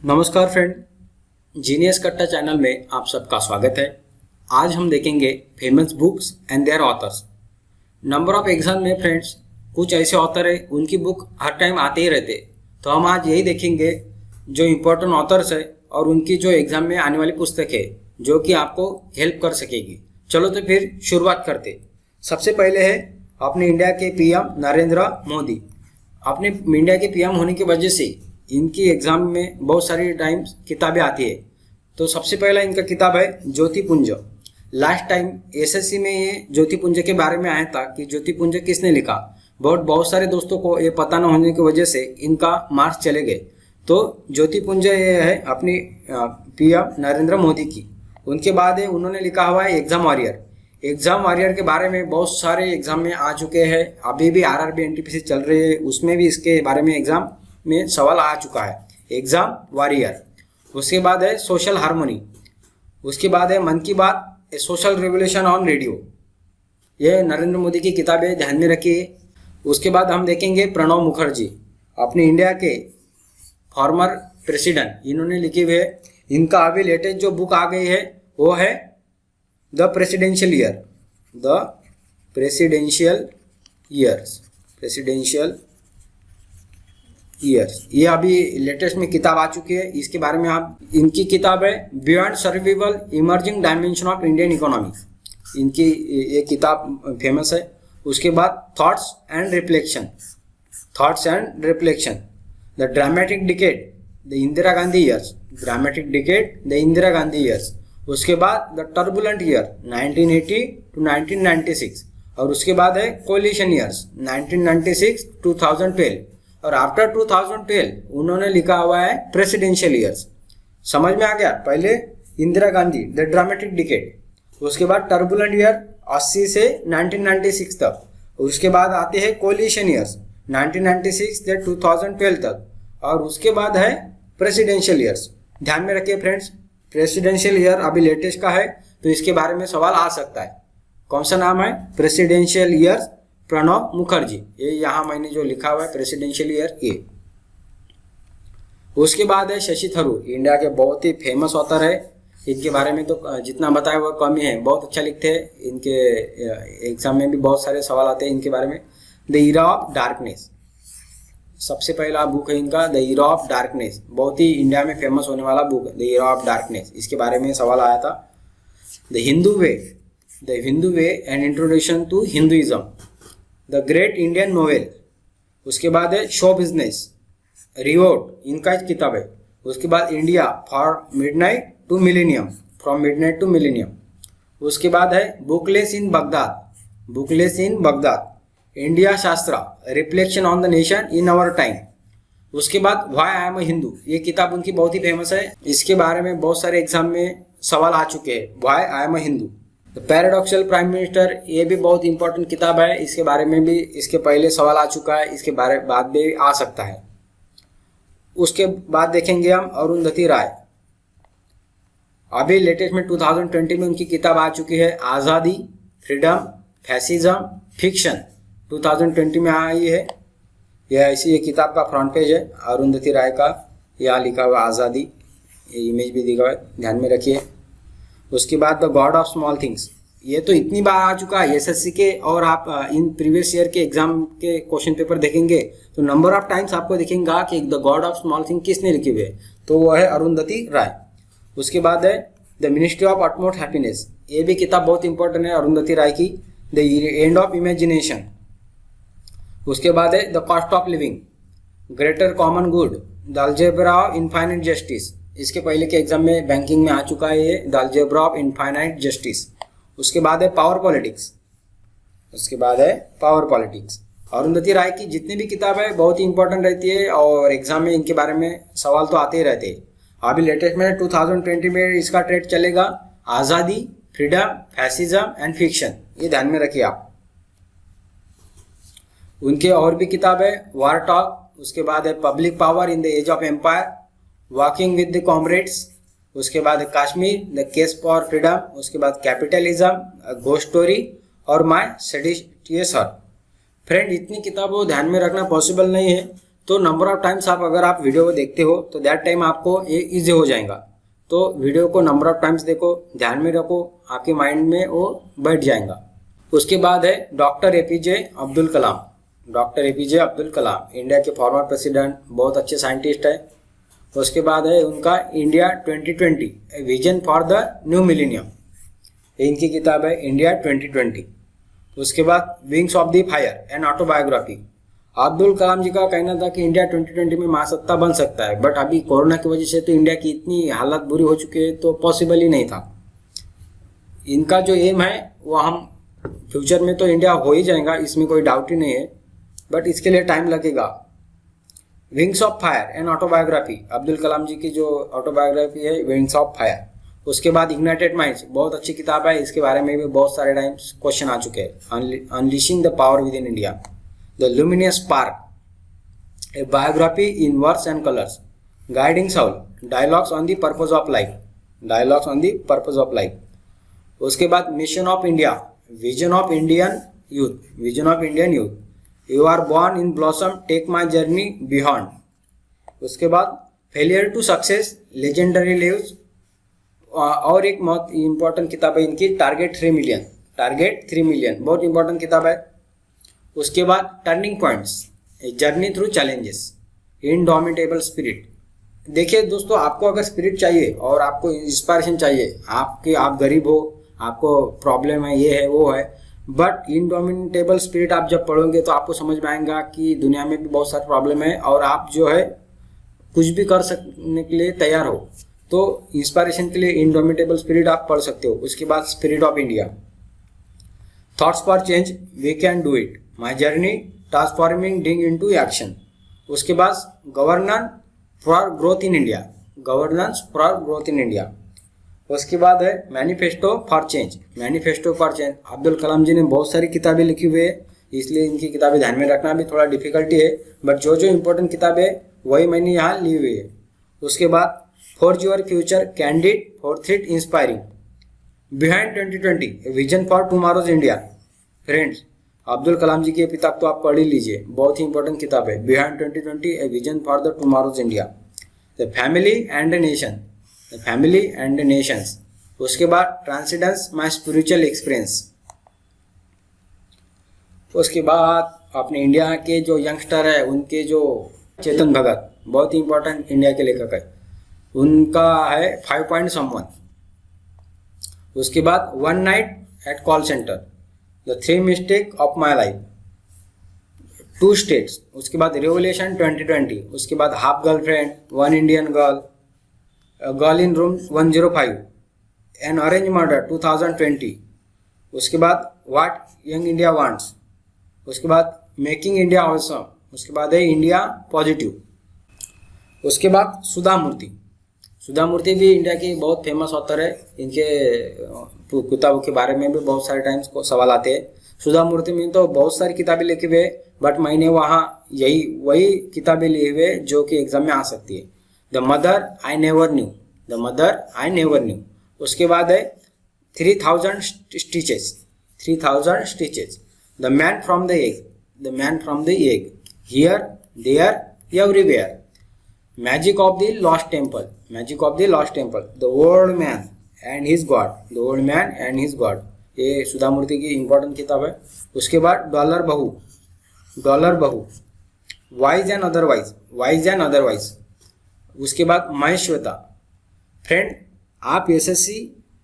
नमस्कार friend, genius कट्टा channel में आप सबका स्वागत है। आज हम देखेंगे famous books and their authors. Number of exam में फ्रेंड्स कुछ ऐसे ऑथर है उनकी बुक हर टाइम आते ही रहते, तो हम आज यही देखेंगे जो इम्पोर्टेंट ऑथर्स है और उनकी जो एग्जाम में आने वाली पुस्तक है जो कि आपको हेल्प कर सकेगी। चलो तो फिर शुरुआत करते। सबसे पहले है अपने इंडिया के पीएम नरेंद्र मोदी। अपने इंडिया के पीएम होने की वजह से इनकी एग्जाम में बहुत सारी टाइम्स किताबें आती है। तो सबसे पहला इनका किताब है ज्योतिपुंज। लास्ट टाइम एसएससी में ये ज्योतिपुंज के बारे में आया था कि ज्योतिपुंज किसने लिखा। बहुत सारे दोस्तों को ये पता न होने की वजह से इनका मार्क्स चले गए। तो ज्योतिपुंज ये है अपनी पीएम नरेंद्र मोदी की। उनके बाद है उन्होंने लिखा हुआ है एग्जाम वॉरियर। एग्जाम वॉरियर के बारे में बहुत सारे एग्जाम में आ चुके हैं। अभी भी आरआरबी एनटीपीसी चल रही है, उसमें भी इसके बारे में एग्जाम में सवाल आ चुका है, एग्जाम वॉरियर। उसके बाद है सोशल हार्मोनी। उसके बाद है मन की बात, ए सोशल रेवोल्यूशन ऑन रेडियो। ये नरेंद्र मोदी की किताबें ध्यान में रखिए। उसके बाद हम देखेंगे प्रणब मुखर्जी, अपने इंडिया के फॉर्मर प्रेसिडेंट, इन्होंने लिखी हुई है। इनका अभी लेटेस्ट जो बुक आ गई है वो है the presidential year, the presidential years. ये अभी लेटेस्ट में किताब आ चुकी है, इसके बारे में आप, इनकी किताब है beyond survival emerging dimension of Indian economy. इनकी ये किताब फेमस है। उसके बाद thoughts and reflection, the dramatic decade, the Indira Gandhi years. उसके बाद द टर्बुलेंट ईयर 1980 टू 1996। और उसके बाद है कोलिशन ईयर्स 1996 2012। और आफ्टर 2012 उन्होंने लिखा हुआ है प्रेसिडेंशियल ईयर्स। समझ में आ गया? पहले Indira Gandhi the dramatic decade, उसके बाद टर्बुलेंट ईयर 80 से 1996 तक। उसके बाद आते हैं कोलिशन ईयर्स 1996 से 2012 तक। और उसके बाद है प्रेसिडेंशियल ईयर्स। ध्यान में रखिए फ्रेंड्स, प्रेसिडेंशियल ईयर अभी लेटेस्ट का है, तो इसके बारे में सवाल आ सकता है। कौन सा नाम है? Presidential years, Pranab Mukherjee. ये यहाँ मैंने जो लिखा हुआ है प्रेसिडेंशियल ईयर ये। उसके बाद है शशि थरूर, इंडिया के बहुत ही फेमस ऑथर है। इनके बारे में तो जितना बताया वो कम ही है, बहुत अच्छा लिखते हैं। इनके एग्जाम में भी बहुत सारे सवाल आते हैं इनके बारे में। द ईरा ऑफ डार्कनेस, सबसे पहला बुक है इनका द ईरा ऑफ डार्कनेस। बहुत ही इंडिया में फेमस होने वाला बुक है द ईरा ऑफ डार्कनेस। इसके बारे में सवाल आया था। The Hindu way and introduction to Hinduism, the great Indian novel. उसके बाद है शो बिजनेस, रिवोट, इनका एक किताब है। उसके बाद India from midnight to millennium. उसके बाद है bookless in Baghdad, India Shastra, reflection on the nation in our time. उसके बाद why I am a Hindu, ये किताब उनकी बहुत ही फेमस है। इसके बारे में बहुत सारे एग्जाम में सवाल आ चुके हैं, why I am a Hindu. The paradoxical prime minister, ये भी बहुत इंपॉर्टेंट किताब है। इसके बारे में भी इसके पहले सवाल आ चुका है, इसके बारे बाद भी आ सकता है। उसके बाद देखेंगे हम अरुंधति राय। अभी लेटेस्ट में 2020 में उनकी किताब आ चुकी है आज़ादी, फ्रीडम, फैसिज्म, फिक्शन। 2020 में आई है। यह ऐसी ये किताब का फ्रंट पेज है अरुंधति राय का। यहाँ लिखा हुआ आज़ादी, ये इमेज भी दिखा हुआ है, ध्यान में रखिए। उसके बाद the God of small things, ये तो इतनी बार आ चुका है एसएससी के, और आप इन प्रीवियस ईयर के एग्जाम के क्वेश्चन पेपर देखेंगे तो नंबर ऑफ टाइम्स आपको दिखेगा कि the God of small thing किसने लिखी हुई है, तो वो है अरुंधति राय। उसके बाद है the ministry of utmost happiness, ये भी किताब बहुत इंपॉर्टेंट है अरुंधति राय की। The end of imagination. उसके बाद है the cost of living, greater common good, the algebra of infinite justice. इसके पहले के एग्जाम में बैंकिंग में आ चुका है ये, the algebra of infinite justice. उसके बाद है पावर पॉलिटिक्स। अरुंधति राय की जितनी भी किताब है बहुत ही इंपॉर्टेंट रहती है और एग्जाम में इनके बारे में सवाल तो आते ही रहते हैं। अभी लेटेस्ट में 2020 में इसका ट्रेड चलेगा आज़ादी, फ्रीडम, फैसिज्म एंड फिक्शन। ये ध्यान में रखिए आप। उनके और भी किताब है वार टॉक। उसके बाद है public power in the age of empire, walking with the comrades. उसके बाद Kashmir, the case for freedom. उसके बाद कैपिटलिज्म, घोस्ट स्टोरी और माय सेडिशियस हार्ट। फ्रेंड, इतनी किताबों ध्यान में रखना पॉसिबल नहीं है, तो नंबर ऑफ टाइम्स आप अगर आप वीडियो को देखते हो तो दैट टाइम आपको ये ईजी हो जाएगा। तो वीडियो को नंबर ऑफ टाइम्स देखो, ध्यान में रखो, आपके माइंड में वो बैठ जाएगा। उसके बाद है doctor APJ Abdul Kalam. Doctor APJ Abdul Kalam India के फॉर्मर प्रेसिडेंट, बहुत अच्छे साइंटिस्ट है। उसके बाद है उनका India 2020 vision for the new millennium, इनकी किताब है इंडिया 2020। उसके बाद wings of the fire and autobiography. Abdul Kalam ji का कहना था कि इंडिया 2020 में महासत्ता बन सकता है, बट अभी कोरोना की वजह से तो इंडिया की इतनी हालत बुरी हो चुकी है तो पॉसिबल ही नहीं था। इनका जो एम है वो हम फ्यूचर में तो इंडिया हो ही जाएगा, इसमें कोई डाउट ही नहीं है, बट इसके लिए टाइम लगेगा। Wings of fire and autobiography, Abdul Kalam ji की जो ऑटोबायोग्राफी है विंग्स ऑफ फायर। उसके बाद इग्नाइटेड माइंड्स, बहुत अच्छी किताब है, इसके बारे में भी बहुत सारे टाइम्स क्वेश्चन आ चुके हैं। Unleashing the power within India, the luminous spark, a biography in words and colours, guiding souls, dialogues on the purpose of life, dialogues on the purpose of life. उसके बाद mission of India, vision of Indian youth, vision of Indian youth, you are born in blossom, take my journey beyond. उसके बाद failure to success, legendary lives, और एक बहुत important किताब है इनकी टारगेट 3 मिलियन, टारगेट 3 मिलियन, बहुत इंपॉर्टेंट किताब है। उसके बाद turning points, journey through challenges, indomitable spirit. देखिए दोस्तों, आपको अगर स्पिरिट चाहिए और आपको इंस्पायरेशन चाहिए, आप गरीब हो, आपको प्रॉब्लम है, ये है वो है, बट इनडोमिटेबल स्पिरिट आप जब पढ़ोगे तो आपको समझ में आएगा कि दुनिया में भी बहुत सारे प्रॉब्लम है और आप जो है कुछ भी कर सकने के लिए तैयार हो। तो इंस्पायरेशन के लिए इनडोमिटेबल स्पिरिट आप पढ़ सकते हो। उसके बाद spirit of India, thoughts for change, we can do it, my journey transforming dream into action. उसके बाद governance for growth in India, governance for growth in India. उसके बाद है manifesto for change, manifesto for change. Abdul Kalam ji ने बहुत सारी किताबें लिखी हुई है, इसलिए इनकी किताबें ध्यान में रखना भी थोड़ा डिफिकल्टी है, बट जो जो इंपॉर्टेंट किताबें वही मैंने यहाँ ली हुई है। उसके बाद for your future candid forthright inspiring, behind 2020 vision for tomorrow's India. Friends, Abdul Kalam ji की किताब तो आप पढ़ ही लीजिए, बहुत ही इंपॉर्टेंट किताब है, behind 2020 a vision for the tomorrow's India. The family and the nation, the family and the Nations. उसके बाद ट्रांसेंडेंस माई स्पिरिचुअल एक्सपीरियंस। उसके बाद अपने इंडिया के जो यंगस्टर है उनके जो चेतन भगत, बहुत ही इंपॉर्टेंट इंडिया के लेखक है, उनका है 5 पॉइंट समवन। उसके बाद one night at call centre, the 3 mistake of my life, 2 states. उसके बाद रेवोल्यूशन 2020। उसके बाद half girlfriend, 1 Indian girl, girl in room 105, an orange murder 2020। उसके बाद व्हाट यंग इंडिया वांट्स। उसके बाद मेकिंग इंडिया ऑसम। उसके बाद है इंडिया पॉजिटिव। उसके बाद सुधा मूर्ति, सुधा मूर्ति भी इंडिया की बहुत फेमस ऑथर है, इनके किताबों के बारे में भी बहुत सारे टाइम्स को सवाल आते हैं। सुधा मूर्ति में तो बहुत सारी किताबें लिखी हुई है, बट मैंने वहाँ वही किताबें ली हुई जो कि एग्जाम में आ सकती है। The mother I never knew, the mother I never knew. उसके बाद है 3000 stitches, 3000 stitches. The man from the egg, the man from the egg, here there everywhere. Magic of the lost temple, magic of the lost temple. The old man and his god, the old man and his god, ये सुधा मूर्ति की important किताब है। उसके बाद dollar बहू, dollar बहू, wise and otherwise, wise and otherwise. उसके बाद महेश्वेता। फ्रेंड, आप एसएससी,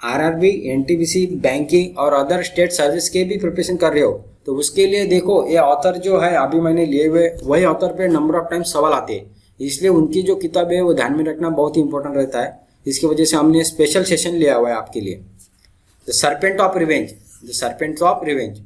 आरआरबी, एनटीपीसी, बैंकिंग और अदर स्टेट सर्विस के भी प्रिपरेशन कर रहे हो तो उसके लिए देखो, ये ऑथर जो है अभी मैंने लिए हुए वही ऑथर पे नंबर ऑफ टाइम सवाल आते हैं, इसलिए उनकी जो किताब है वो ध्यान में रखना बहुत ही इंपॉर्टेंट रहता है। इसकी वजह से हमने स्पेशल सेशन लिया हुआ है आपके लिए। The serpent of revenge, the serpent of revenge,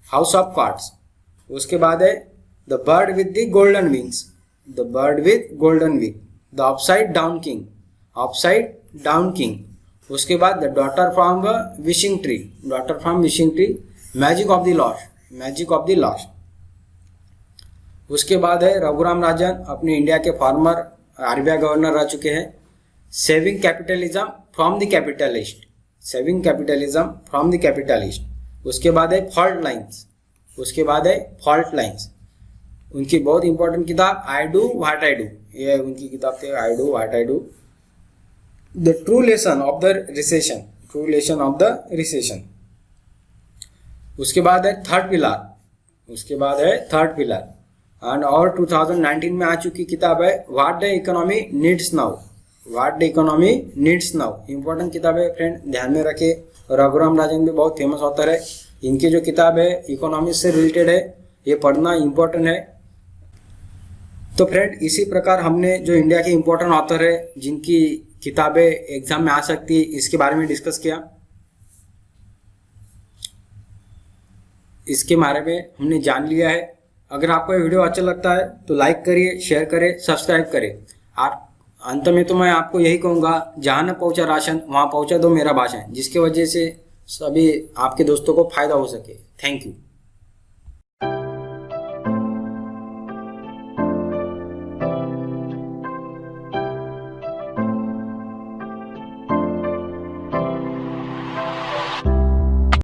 house of cards. उसके बाद है the bird with the golden wings, the bird with golden wing, the upside down king, upside down king. उसके बाद the daughter from wishing tree, daughter from wishing tree, magic of the lost, magic of the lost. उसके बाद है रघुराम राजन, अपने India के farmer RBI governor रह चुके हैं। Saving capitalism from the capitalist, saving capitalism from the capitalist. उसके बाद है फॉल्ट लाइन्स, उसके बाद है फॉल्ट लाइन्स। उनकी बहुत इंपॉर्टेंट किताब I do what I do, ये उनकी किताब थी I do what I do, the true lesson of the recession, true lesson of the recession. उसके बाद है थर्ड पिलर, उसके बाद है थर्ड पिलर एंड और 2019 में आ चुकी किताब है what the economy needs now, what the economy needs now. Important किताब है फ्रेंड, ध्यान में रखे। रघुराम राजन भी बहुत फेमस ऑथर है, इनकी जो किताब है इकोनॉमी से रिलेटेड है, ये पढ़ना इंपॉर्टेंट है। तो फ्रेंड इसी प्रकार हमने जो इंडिया के इंपॉर्टेंट ऑथर है जिनकी किताबें एग्जाम में आ सकती है इसके बारे में डिस्कस किया। इसके बारे में हमने जान लिया है। अगर आपको ये वीडियो अच्छा लगता है तो लाइक करिए, शेयर करें, सब्सक्राइब करें। और अंत में तो मैं आपको यही कहूँगा, जहाँ न पहुँचा राशन वहाँ पहुँचा दो मेरा भाषण, जिसकी वजह से सभी आपके दोस्तों को फायदा हो सके। Thank you.